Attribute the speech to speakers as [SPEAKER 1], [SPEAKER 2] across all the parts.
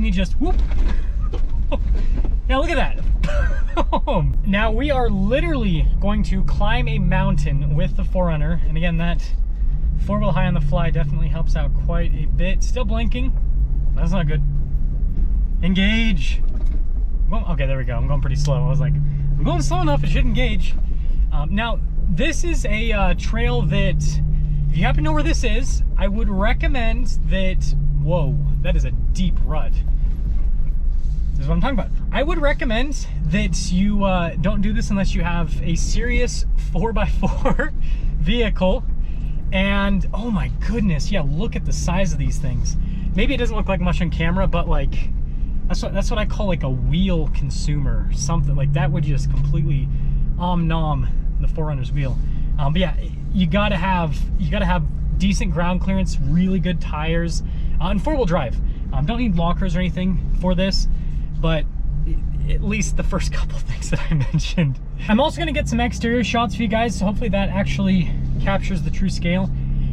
[SPEAKER 1] me just whoop. Now look at that. Now we are literally going to climb a mountain with the 4Runner. And again, that 4-wheel high on the fly definitely helps out quite a bit. Still blinking. That's not good. Engage. Okay, there we go. I'm going pretty slow. I was like, I'm going slow enough, it should engage. Now, this is a trail that, if you happen to know where this is, I would recommend that, whoa, that is a deep rut. This is what I'm talking about. I would recommend that you don't do this unless you have a serious 4x4 vehicle. And oh my goodness, yeah, look at the size of these things. Maybe it doesn't look like much on camera, but like, that's what I call like a wheel consumer. Something like that would just completely nom the 4Runner's wheel. But yeah, you gotta have decent ground clearance, really good tires, and 4-wheel drive. Don't need lockers or anything for this, but at least the first couple things that I mentioned. I'm also gonna get some exterior shots for you guys, so hopefully that actually captures the true scale.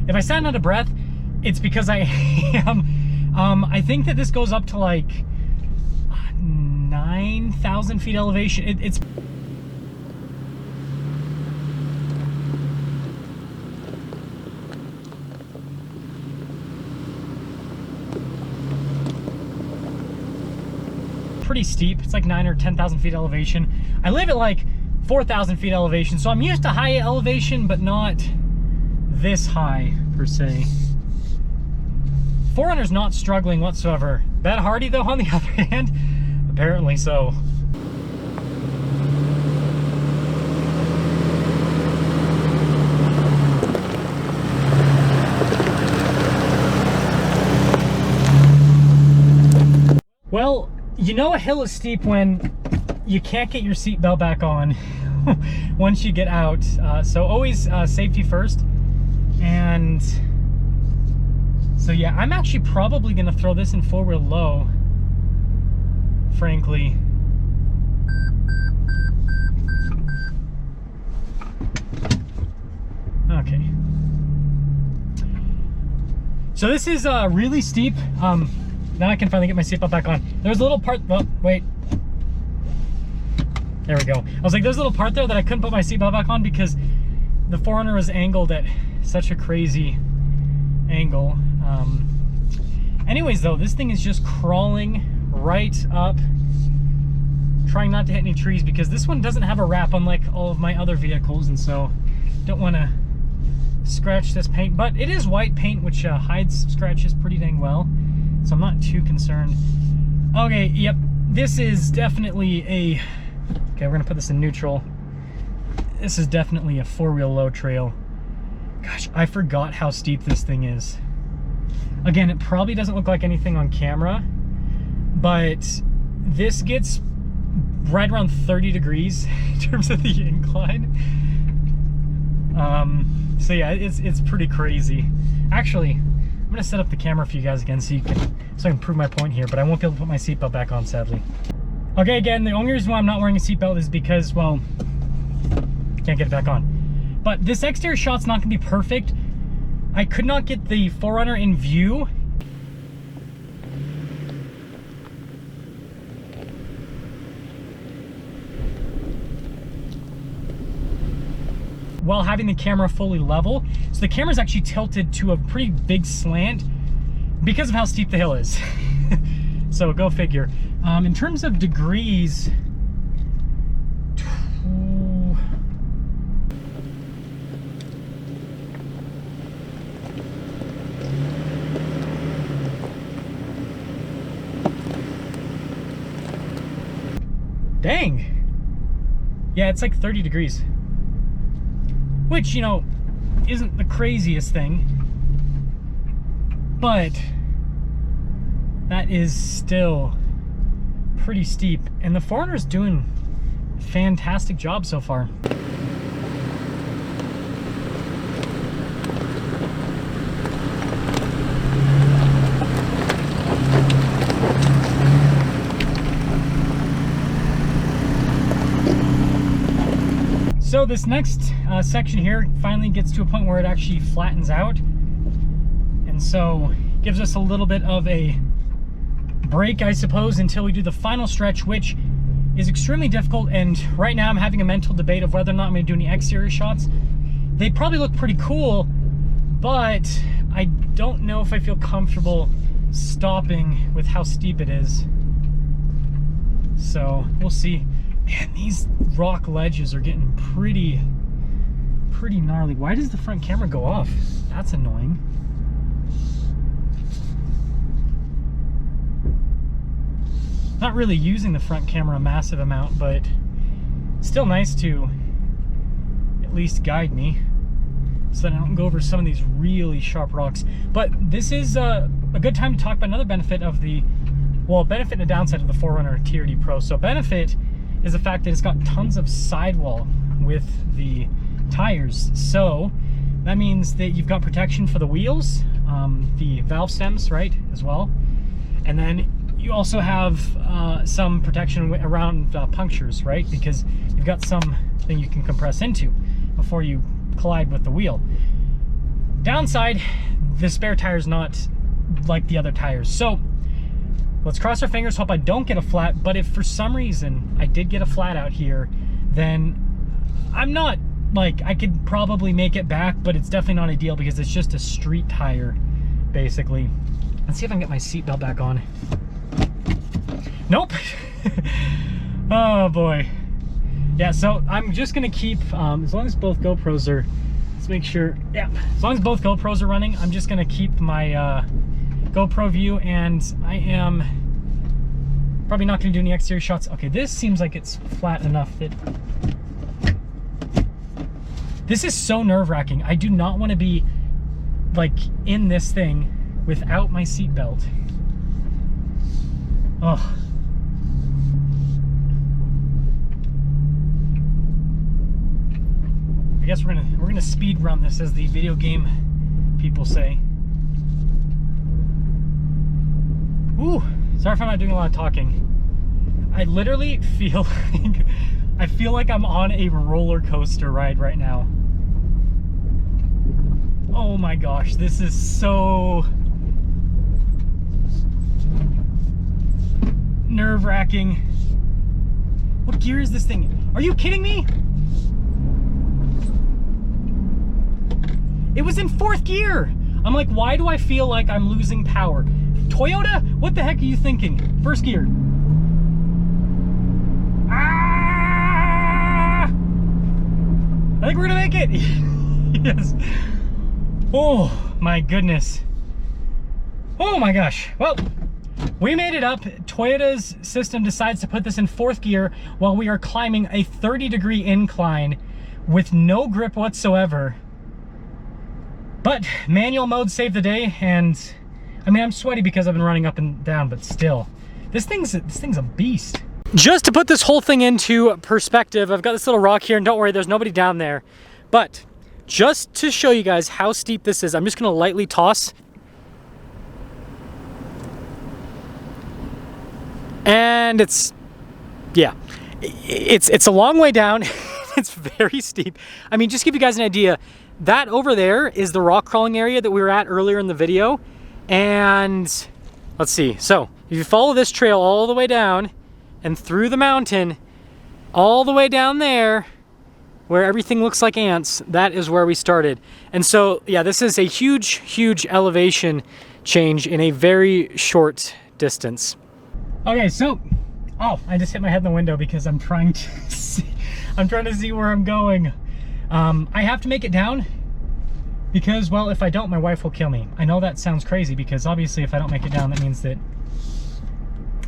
[SPEAKER 1] If I sound out of breath, it's because I am. I think that this goes up to like 9,000 feet elevation. It's pretty steep. It's like 9,000 or 10,000 feet elevation. I live at like 4,000 feet elevation, so I'm used to high elevation, but not this high per se. 4Runner's not struggling whatsoever. That Hardy though, on the other hand, apparently so. Well, you know a hill is steep when you can't get your seatbelt back on once you get out. So always safety first. And so yeah, I'm actually probably gonna throw this in 4-wheel low, frankly. Okay. So this is really steep. Now I can finally get my seatbelt back on. There's a little part, oh, wait. There we go. I was like, there's a little part there that I couldn't put my seatbelt back on because the 4Runner was angled at such a crazy angle. Anyways though, this thing is just crawling right up, trying not to hit any trees because this one doesn't have a wrap unlike all of my other vehicles, and so don't want to scratch this paint, but it is white paint which hides scratches pretty dang well, so I'm not too concerned. Okay, yep, this is definitely a, okay, we're gonna put this in neutral. This is definitely a 4-wheel low trail. Gosh, I forgot how steep this thing is. Again, it probably doesn't look like anything on camera, but this gets right around 30 degrees in terms of the incline. So yeah, it's pretty crazy. Actually, I'm gonna set up the camera for you guys again so I can prove my point here, but I won't be able to put my seatbelt back on, sadly. Okay, again, the only reason why I'm not wearing a seatbelt is because, well, can't get it back on. But this exterior shot's not gonna be perfect. I could not get the 4Runner in view. While having the camera fully level. So the camera's actually tilted to a pretty big slant because of how steep the hill is. So go figure. In terms of degrees, dang. Yeah, it's like 30 degrees. Which, you know, isn't the craziest thing. But that is still pretty steep. And the 4Runner's doing a fantastic job so far. So this next section here finally gets to a point where it actually flattens out, and so gives us a little bit of a break, I suppose, until we do the final stretch, which is extremely difficult. And right now I'm having a mental debate of whether or not I'm going to do any exterior shots. They probably look pretty cool, but I don't know if I feel comfortable stopping with how steep it is. So we'll see. Man, these rock ledges are getting pretty gnarly. Why does the front camera go off? That's annoying. Not really using the front camera a massive amount, but still nice to at least guide me so that I don't go over some of these really sharp rocks. But this is a good time to talk about another benefit of the, well, benefit and a downside of the 4Runner TRD Pro. So benefit is the fact that it's got tons of sidewall with the tires. So that means that you've got protection for the wheels, the valve stems, right, as well. And then you also have some protection around punctures, right? Because you've got something you can compress into before you collide with the wheel. Downside, the spare tire is not like the other tires. So let's cross our fingers, hope I don't get a flat. But if for some reason I did get a flat out here, then I'm not, like, I could probably make it back, but it's definitely not ideal because it's just a street tire, basically. Let's see if I can get my seatbelt back on. Nope. Oh boy. Yeah, so I'm just gonna keep, as long as both GoPros are, let's make sure, yeah, as long as both GoPros are running, I'm just gonna keep my GoPro view, and I am probably not gonna do any exterior shots. Okay, this seems like it's flat enough that, this is so nerve-wracking. I do not want to be like in this thing without my seatbelt. Oh. I guess we're gonna speed run this, as the video game people say. Ooh, sorry if I'm not doing a lot of talking. I literally feel like I'm on a roller coaster ride right now. Oh my gosh, this is so nerve-wracking. What gear is this thing? Are you kidding me? It was in 4th gear. I'm like, why do I feel like I'm losing power? Toyota, what the heck are you thinking? 1st gear. Ah! I think we're gonna make it. Yes. Oh my goodness. Oh my gosh. Well, we made it up. Toyota's system decides to put this in 4th gear while we are climbing a 30-degree incline with no grip whatsoever. But manual mode saved the day, and I mean, I'm sweaty because I've been running up and down, but still, this thing's a beast. Just to put this whole thing into perspective, I've got this little rock here, and don't worry, there's nobody down there. But just to show you guys how steep this is, I'm just gonna lightly toss. And it's, yeah, it's a long way down. It's very steep. I mean, just to give you guys an idea, that over there is the rock crawling area that we were at earlier in the video. And let's see, so if you follow this trail all the way down and through the mountain, all the way down there, where everything looks like ants, that is where we started. And so, yeah, this is a huge, huge elevation change in a very short distance. Okay, so, oh, I just hit my head in the window because I'm trying to see, where I'm going. I have to make it down because, well, if I don't, my wife will kill me. I know that sounds crazy because obviously if I don't make it down, that means that,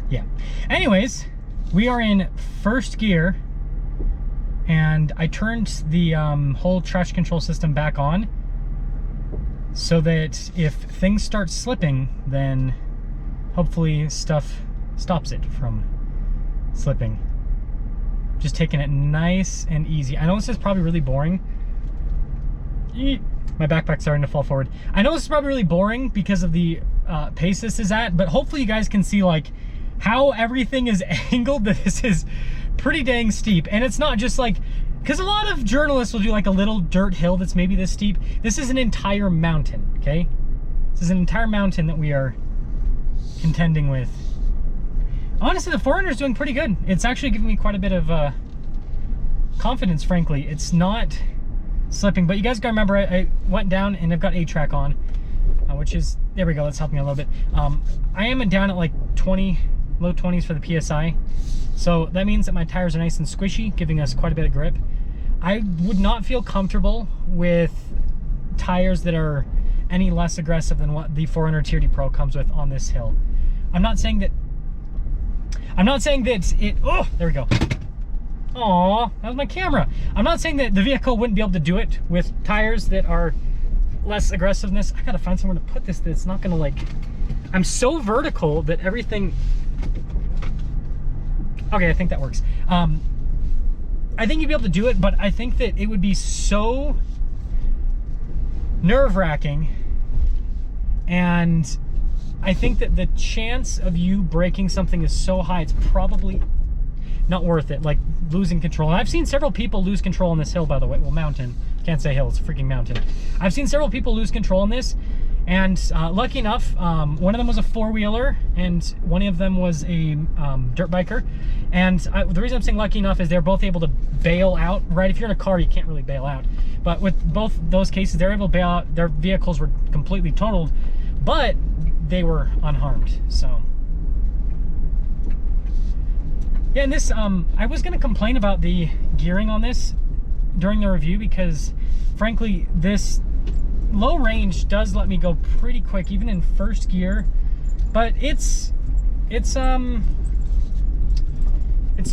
[SPEAKER 1] yeah. Anyways, we are in 1st gear, and I turned the whole traction control system back on so that if things start slipping, then hopefully stuff stops it from slipping. Just taking it nice and easy. I know this is probably really boring. My backpack's starting to fall forward. I know this is probably really boring because of the pace this is at, but hopefully you guys can see like how everything is angled. This is pretty dang steep. And it's not just like, because a lot of journalists will do like a little dirt hill that's maybe this steep. This is an entire mountain, okay? This is an entire mountain that we are contending with. honestly, the 4Runner is doing pretty good. It's actually giving me quite a bit of confidence, frankly. It's not slipping, but you guys gotta remember, I went down and I've got A-track on, which is, there we go, that's helping me a little bit. I am down at like 20, low 20s for the PSI. So that means that my tires are nice and squishy, giving us quite a bit of grip. I would not feel comfortable with tires that are any less aggressive than what the 4Runner TRD Pro comes with on this hill. I'm not saying that it, oh, there we go. Aw, that was my camera. I'm not saying that the vehicle wouldn't be able to do it with tires that are less aggressiveness. I gotta find somewhere to put this that's not gonna like, I'm so vertical that everything, okay, I think that works. I think you'd be able to do it, but I think that it would be so nerve-wracking, and I think that the chance of you breaking something is so high, it's probably not worth it, like losing control. And I've seen several people lose control on this hill, by the way. Well, mountain. Can't say hill, it's a freaking mountain. I've seen several people lose control on this, and lucky enough, one of them was a four-wheeler, and one of them was a dirt biker. And the reason I'm saying lucky enough is they're both able to bail out, right? If you're in a car, you can't really bail out. But with both those cases, they're able to bail out. Their vehicles were completely totaled, but they were unharmed, so. Yeah, and this, I was gonna complain about the gearing on this during the review because, frankly, this low range does let me go pretty quick, even in first gear, but it's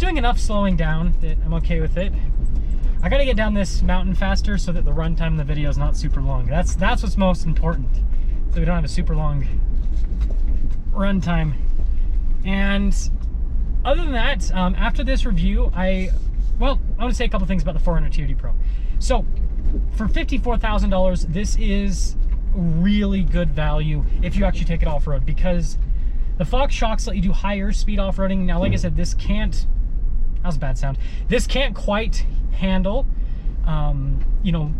[SPEAKER 1] doing enough slowing down that I'm okay with it. I gotta get down this mountain faster so that the run time in the video is not super long. That's what's most important, so we don't have a super long run time. And other than that, after this review, I want to say a couple things about the 4Runner TRD Pro. So, for $54,000, this is really good value if you actually take it off-road, because the Fox shocks let you do higher speed off-roading. Now, like I said, this can't, that was a bad sound. This can't quite handle, you know,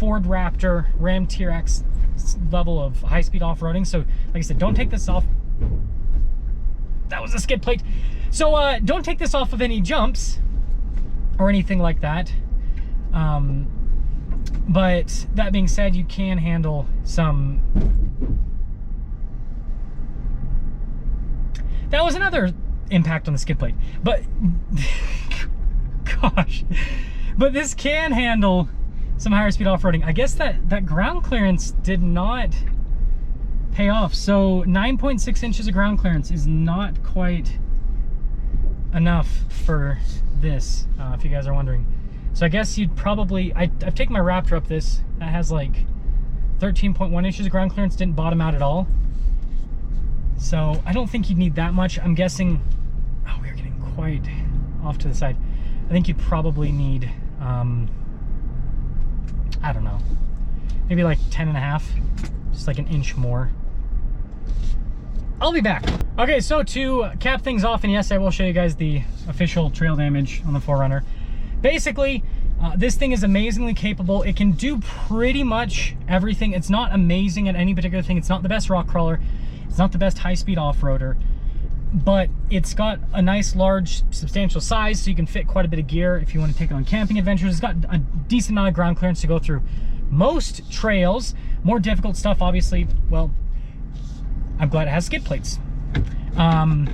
[SPEAKER 1] Ford Raptor, Ram TRX level of high-speed off-roading. So, like I said, don't take this off. That was a skid plate. So, don't take this off of any jumps or anything like that. But that being said, you can handle some. That was another impact on the skid plate. But gosh, but this can handle some higher speed off-roading. I guess that ground clearance did not pay off. So 9.6 inches of ground clearance is not quite enough for this, if you guys are wondering. So I guess you'd probably, I've taken my Raptor up this, that has like 13.1 inches of ground clearance, didn't bottom out at all. So I don't think you'd need that much. I'm guessing, oh, we're getting quite off to the side. I think you'd probably need, I don't know, maybe like 10.5, just like an inch more. I'll be back. Okay, so to cap things off, and yes, I will show you guys the official trail damage on the 4Runner. Basically, this thing is amazingly capable. It can do pretty much everything. It's not amazing at any particular thing. It's not the best rock crawler. It's not the best high-speed off-roader, but it's got a nice, large, substantial size, so you can fit quite a bit of gear if you want to take it on camping adventures. It's got a decent amount of ground clearance to go through most trails. More difficult stuff, obviously, well, I'm glad it has skid plates. And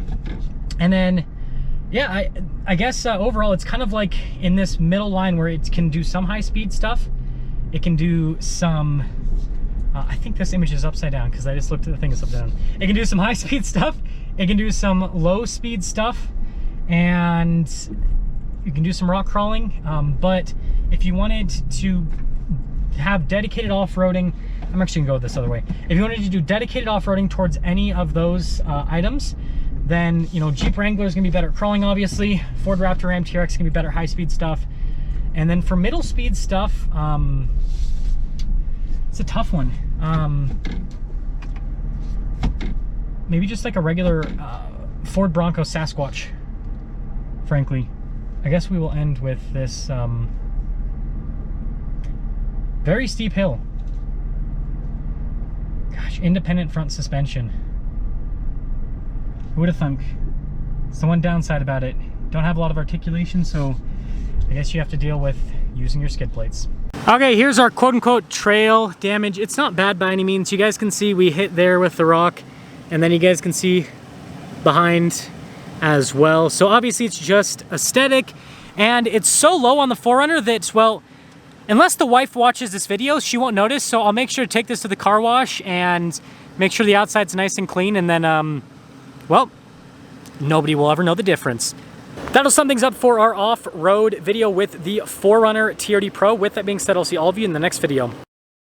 [SPEAKER 1] then, yeah, I guess overall it's kind of like in this middle line where it can do some high-speed stuff. It can do some, I think this image is upside down because I just looked at the thing that's upside down. It can do some high-speed stuff. It can do some low-speed stuff. And you can do some rock crawling. But if you wanted to have dedicated off-roading, I'm actually gonna go this other way. If you wanted to do dedicated off-roading towards any of those items, then, you know, Jeep Wrangler is gonna be better at crawling, obviously. Ford Raptor, Ram TRX is gonna be better at high-speed stuff. And then for middle speed stuff, it's a tough one. Maybe just like a regular Ford Bronco Sasquatch, frankly. I guess we will end with this very steep hill. Gosh, independent front suspension. Who would have thunk? It's the one downside about it. Don't have a lot of articulation, so I guess you have to deal with using your skid plates. Okay, here's our quote-unquote trail damage. It's not bad by any means. You guys can see we hit there with the rock, and then you guys can see behind as well. So obviously it's just aesthetic, and it's so low on the 4Runner that, well, unless the wife watches this video, she won't notice. So I'll make sure to take this to the car wash and make sure the outside's nice and clean, and then, well, nobody will ever know the difference. That'll sum things up for our off-road video with the 4Runner TRD Pro. With that being said, I'll see all of you in the next video.